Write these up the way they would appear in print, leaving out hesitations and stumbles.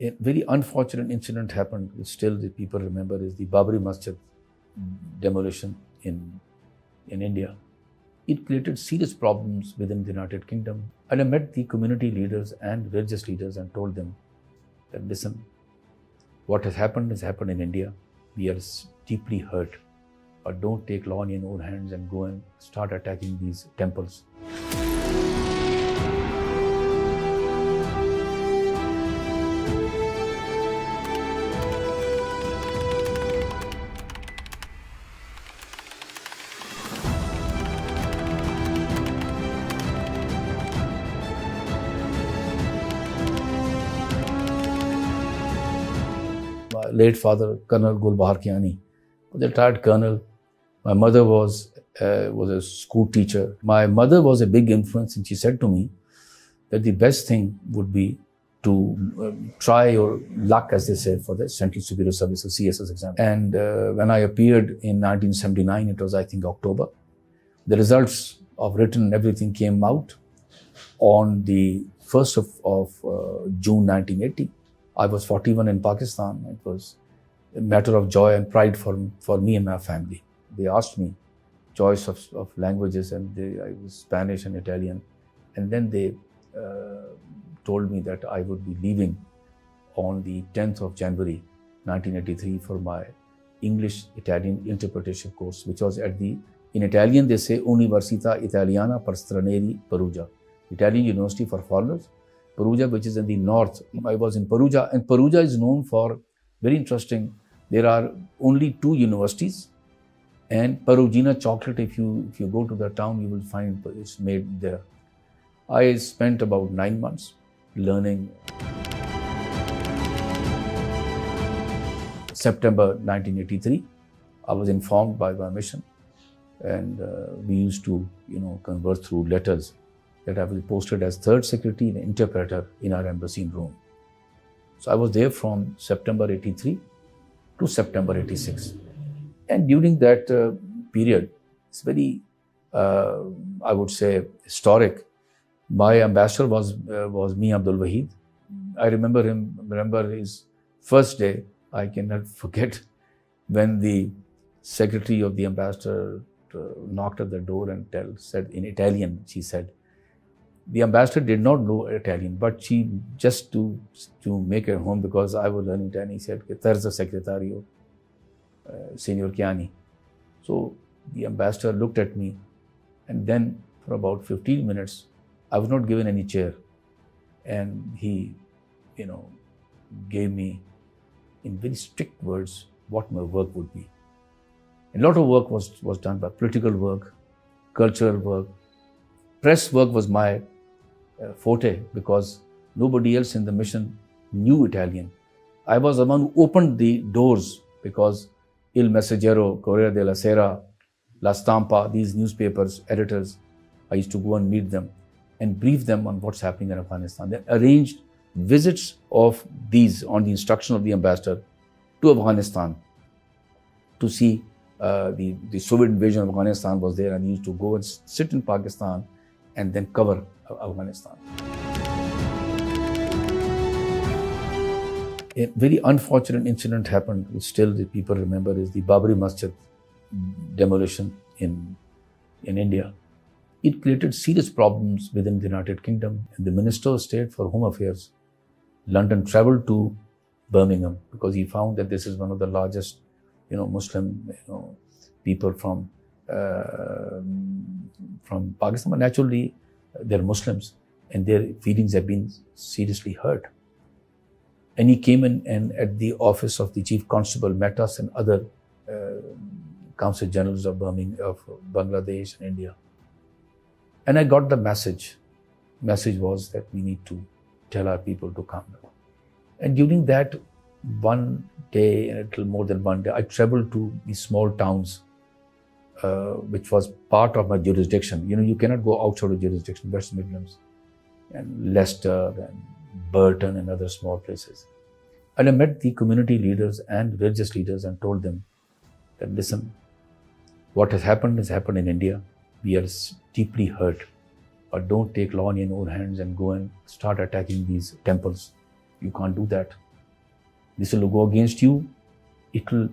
A very unfortunate incident happened, which still the people remember, is the Babri Masjid demolition in India. It created serious problems within the United Kingdom. And I met the community leaders and religious leaders and told them that, listen, what has happened in India. We are deeply hurt. But don't take law in your own hands and go and start attacking these temples. My late father, Colonel Shahid Kiani, was a retired colonel. My mother was a school teacher. My mother was a big influence, and she said to me that the best thing would be to try your luck, as they say, for the Central Superior Services CSS exam. And when I appeared in 1979, it was, I think, October. The results of written and everything came out on the 1st of June 1980. I was 41 in Pakistan. It was a matter of joy and pride for me and my family. They asked me choice of languages, and I was Spanish and Italian. And then they told me that I would be leaving on the 10th of January 1983 for my English-Italian interpretation course, which was in Italian they say Università Italiana per Stranieri, Perugia, Italian University for Foreigners, Perugia, which is in the north. I was in Perugia, and Perugia is known for, very interesting, there are only 2 universities, and Perugina chocolate, if you go to the town, you will find it's made there. I spent about 9 months learning. September 1983, I was informed by my mission, and we used to, converse through letters, that I was posted as 3rd secretary and interpreter in our embassy in Rome. So I was there from September 83 to September 86. And during that period, it's very, I would say, historic. My ambassador was me, Abdul Wahid. I remember his first day. I cannot forget when the secretary of the ambassador knocked at the door and said in Italian, she said, the ambassador did not know Italian, but she, just to make her home, because I was learning Italian, he said, Terza Secretario, Signor Kiani. So the ambassador looked at me, and then for about 15 minutes, I was not given any chair. And he, gave me in very strict words what my work would be. A lot of work was done by political work, cultural work. Press work was my forte, because nobody else in the mission knew Italian. I was the one who opened the doors, because Il Messaggero, Corriere della Sera, La Stampa, these newspapers, editors, I used to go and meet them and brief them on what's happening in Afghanistan. They arranged visits of these on the instruction of the ambassador to Afghanistan to see the Soviet invasion of Afghanistan was there, and he used to go and sit in Pakistan and then cover Afghanistan. A very unfortunate incident happened, which still the people remember, is the Babri Masjid demolition in India. It created serious problems within the United Kingdom, and the Minister of State for Home Affairs, London, traveled to Birmingham, because he found that this is one of the largest, Muslim, people from Pakistan. But naturally, they're Muslims, and their feelings have been seriously hurt. And he came in, and at the office of the Chief Constable met us and other Consul Generals of Bangladesh and India. And I got the message. Message was that we need to tell our people to calm down. And during that one day, and a little more than one day, I traveled to these small towns, which was part of my jurisdiction. You cannot go outside of jurisdiction, West Midlands, and Leicester, and Burton, and other small places. And I met the community leaders and religious leaders and told them that, listen, what has happened in India. We are deeply hurt. But don't take law in your own hands and go and start attacking these temples. You can't do that. This will go against you. It will,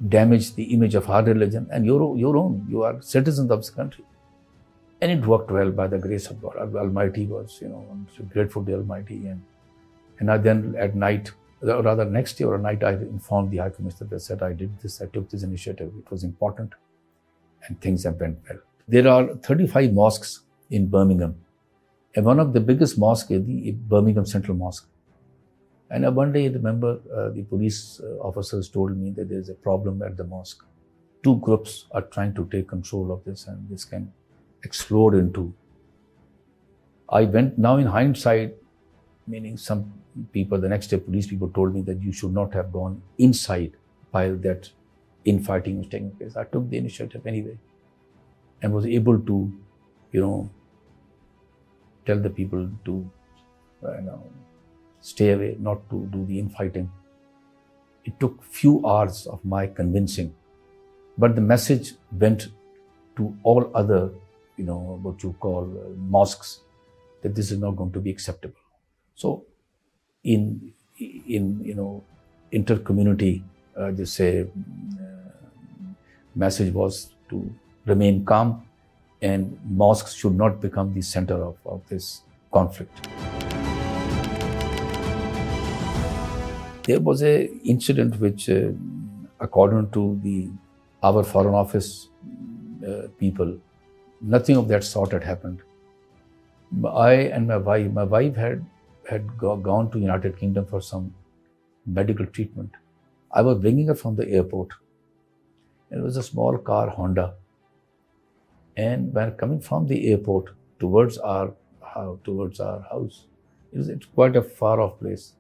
damage the image of our religion and your own. You are citizens of this country. And it worked well by the grace of God. Almighty was, I'm so grateful to the Almighty. And I then at night, or rather next year or night, I informed the High Commissioner. I said, I did this, I took this initiative. It was important and things have went well. There are 35 mosques in Birmingham. And one of the biggest mosques is the Birmingham Central Mosque. And one day, I remember the police officers told me that there's a problem at the mosque. Two groups are trying to take control of this and this can explode into. I went now in hindsight, meaning some people, the next day police people told me that you should not have gone inside while that infighting was taking place. I took the initiative anyway and was able to, tell the people to stay away, not to do the infighting. It took few hours of my convincing, but the message went to all other, what you call mosques, that this is not going to be acceptable. So, in inter-community, message was to remain calm, and mosques should not become the center of this conflict. There was an incident which, according to our Foreign Office people, nothing of that sort had happened. I and my wife had gone to United Kingdom for some medical treatment. I was bringing her from the airport. It was a small car, Honda. And when coming from the airport towards our house, it's quite a far off place.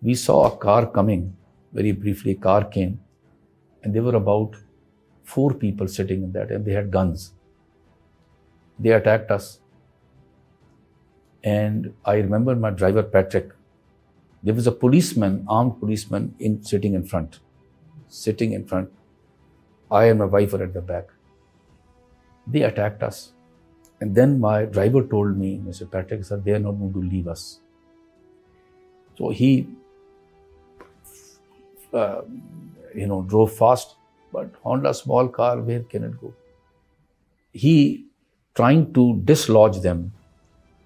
We saw a car coming, very briefly a car came, and there were about 4 people sitting in that, and they had guns. They attacked us. And I remember my driver, Patrick, there was a policeman, armed policeman, sitting in front. I and my wife were at the back. They attacked us. And then my driver told me, Mr. Patrick, sir, they are not going to leave us. So he, drove fast, but Honda small car, where can it go? He, trying to dislodge them,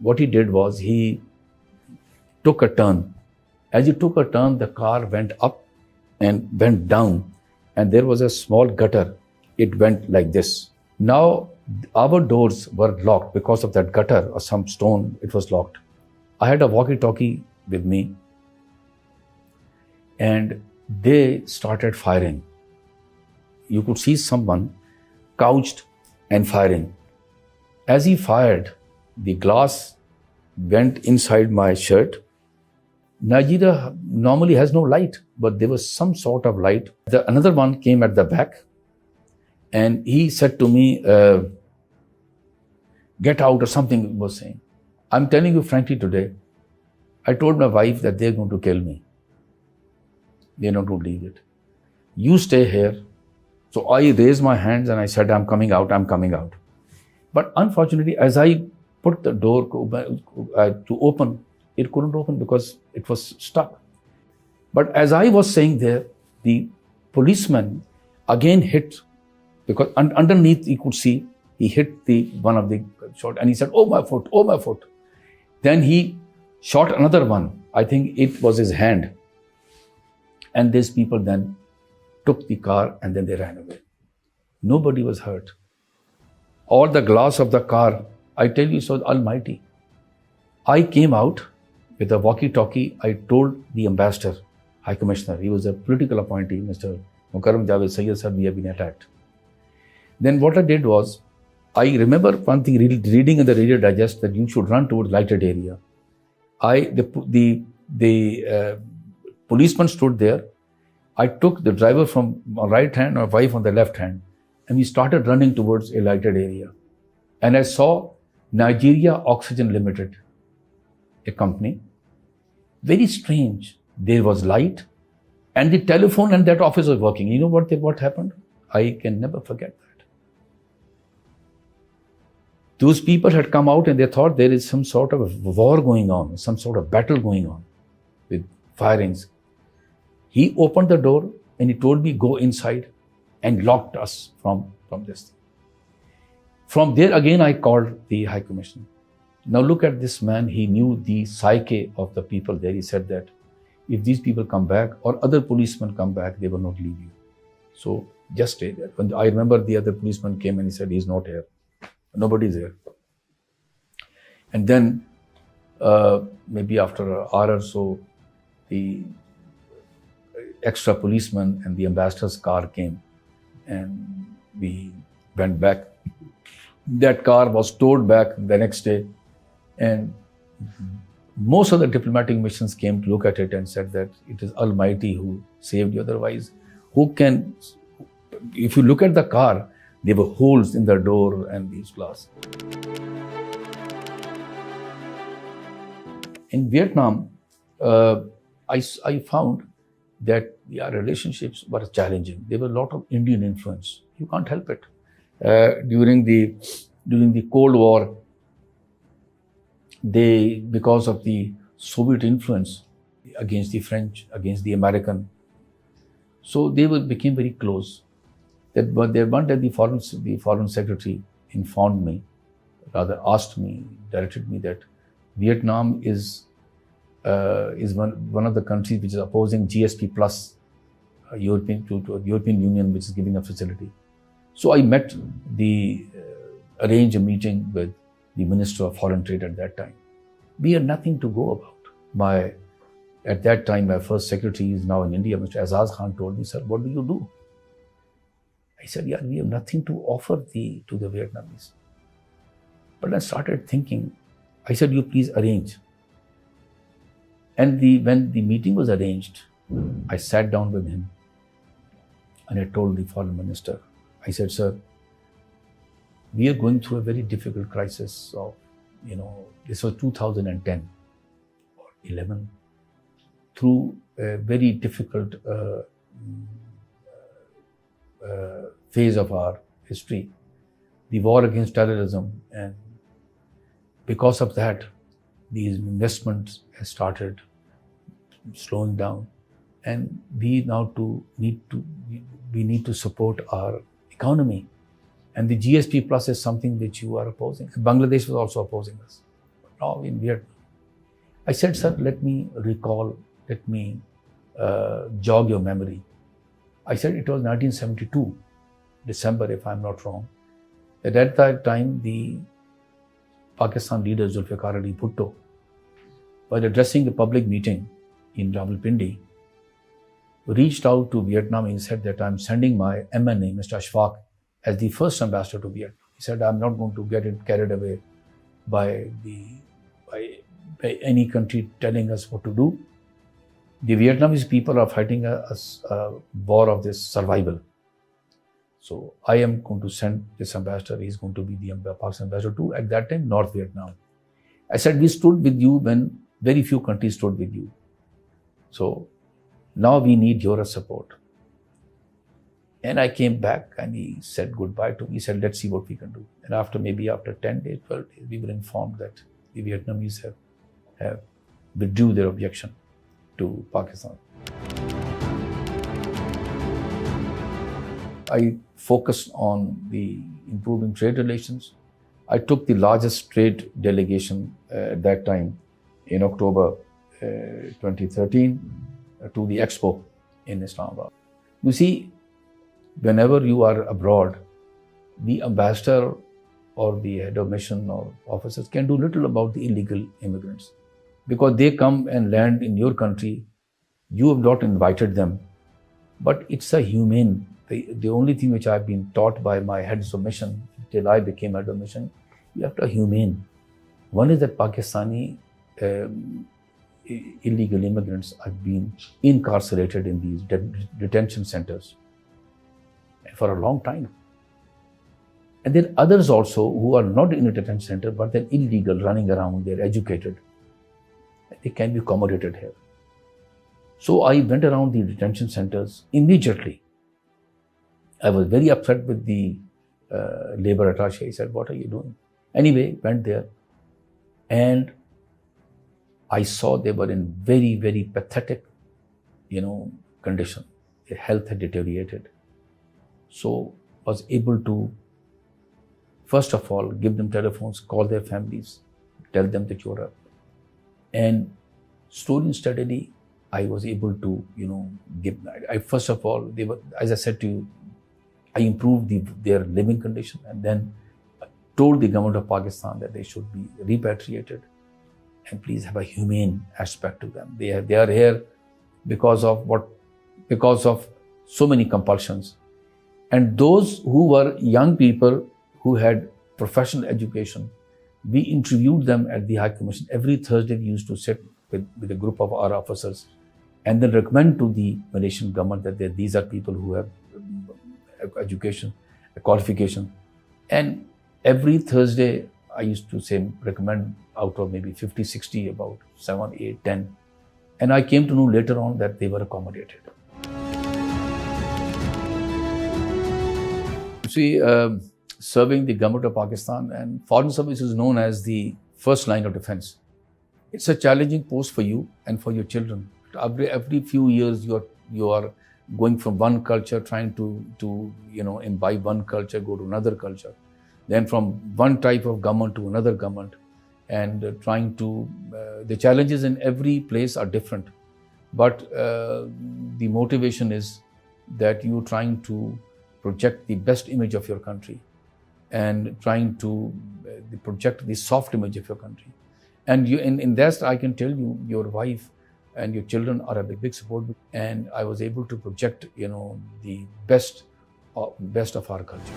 what he did was he took a turn. As he took a turn, the car went up and went down, and there was a small gutter. It went like this. Now, our doors were locked because of that gutter or some stone, it was locked. I had a walkie-talkie with me, and they started firing. You could see someone couched and firing. As he fired, the glass went inside my shirt. Nigeria normally has no light, but there was some sort of light. Another one came at the back, and he said to me, get out, or something he was saying. I'm telling you frankly today, I told my wife that they're going to kill me. They're not going to leave it. You stay here. So I raised my hands and I said, I'm coming out. But unfortunately, as I put the door to open, it couldn't open because it was stuck. But as I was saying there, the policeman again hit, because underneath you could see, he hit one of the shot, and he said, oh my foot. Then he shot another one. I think it was his hand. And these people then took the car and then they ran away. Nobody was hurt. All the glass of the car, I tell you, so Almighty. I came out with a walkie-talkie. I told the ambassador, High Commissioner, he was a political appointee, Mr. Mukarram Javed Sayyid said, we have been attacked. Then what I did was, I remember one thing, reading in the Reader Digest, that you should run towards lighted area. The policeman stood there. I took the driver from my right hand, my wife on the left hand, and we started running towards a lighted area. And I saw Nigeria Oxygen Limited, a company. Very strange. There was light, and the telephone and that office was working. You know what happened? I can never forget that. Those people had come out and they thought there is some sort of war going on, some sort of battle going on with firings. He opened the door and he told me, go inside, and locked us from this thing. From there again, I called the High Commissioner. Now look at this man. He knew the psyche of the people there. He said that if these people come back or other policemen come back, they will not leave you. So just stay there. When I remember the other policeman came and he said, he's not here. Nobody's here. And then maybe after an hour or so, the extra policeman and the ambassador's car came and we went back. That car was towed back the next day, and most of the diplomatic missions came to look at it and said that it is Almighty who saved you. Otherwise, who can? If you look at the car, there were holes in the door and these glass. In Vietnam, I found that our relationships were challenging. There was a lot of Indian influence. You can't help it. During the Cold War, because of the Soviet influence against the French, against the American, so they became very close. But there one day the foreign secretary informed me, rather asked me, directed me that Vietnam is one of the countries which is opposing GSP plus European Union, which is giving a facility. So I arranged a meeting with the Minister of Foreign Trade at that time. We had nothing to go about. At that time, my first secretary is now in India, Mr. Azaz Khan, told me, sir, what do you do? I said, yeah, we have nothing to offer to the Vietnamese. But I started thinking, I said, you please arrange. And when the meeting was arranged, I sat down with him and I told the foreign minister, I said, sir, we are going through a very difficult crisis of, this was 2010 or 11, through a very difficult phase of our history, the war against terrorism, and because of that, these investments have started slowing down, and we now need to support our economy. And the GSP plus is something which you are opposing. Bangladesh was also opposing us. But now in Vietnam, I said, sir, let me jog your memory. I said it was 1972, December, if I'm not wrong. At that time, the Pakistan leader Zulfikar Ali Bhutto, while addressing a public meeting in Rawalpindi, reached out to Vietnam and said that I'm sending my MNA, Mr. Ashfaq, as the first ambassador to Vietnam. He said, I'm not going to get carried away by any country telling us what to do. The Vietnamese people are fighting a war of this survival. So I am going to send this ambassador. He's going to be the Pakistan ambassador to, at that time, North Vietnam. I said, we stood with you when very few countries stood with you. So now we need your support. And I came back and he said goodbye to me. He said, let's see what we can do. And after 10 days, 12 days, we were informed that the Vietnamese have withdrew their objection to Pakistan. I focused on the improving trade relations. I took the largest trade delegation at that time in October 2013 to the Expo in Islamabad. You see, whenever you are abroad, the ambassador or the head of mission or officers can do little about the illegal immigrants because they come and land in your country. You have not invited them, but it's a humane. The only thing which I've been taught by my heads of mission till I became head of mission, you have to humane. One is that Pakistani illegal immigrants have been incarcerated in these detention centers for a long time. And there are others also who are not in a detention center, but they're illegal, running around, they're educated. They can be accommodated here. So I went around the detention centers immediately. I was very upset with the labor attaché. He said, what are you doing? Anyway, went there. And I saw they were in very, very pathetic, condition. Their health had deteriorated. So was able to, first of all, give them telephones, call their families, tell them that you're up. And slowly and steadily, I was able to, first of all, they were, as I said to you, I improved their living condition, and then told the government of Pakistan that they should be repatriated and please have a humane aspect to them. They are here because of so many compulsions. And those who were young people who had professional education, we interviewed them at the High Commission. Every Thursday we used to sit with a group of our officers and then recommend to the Malaysian government that these are people who have education, qualification. And every Thursday I used to recommend out of maybe 50, 60, about 7, 8, 10. And I came to know later on that they were accommodated. You see, serving the government of Pakistan, and foreign service is known as the first line of defense. It's a challenging post for you and for your children. Every few years you are going from one culture, trying to imbibe one culture, go to another culture, then from one type of government to another government, and trying to, the challenges in every place are different. But the motivation is that you're trying to project the best image of your country and trying to project the soft image of your country. And in that, I can tell you, your wife and your children are a big support. And I was able to project, the best of our culture.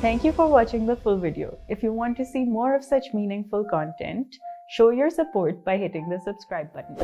Thank you for watching the full video. If you want to see more of such meaningful content, show your support by hitting the subscribe button.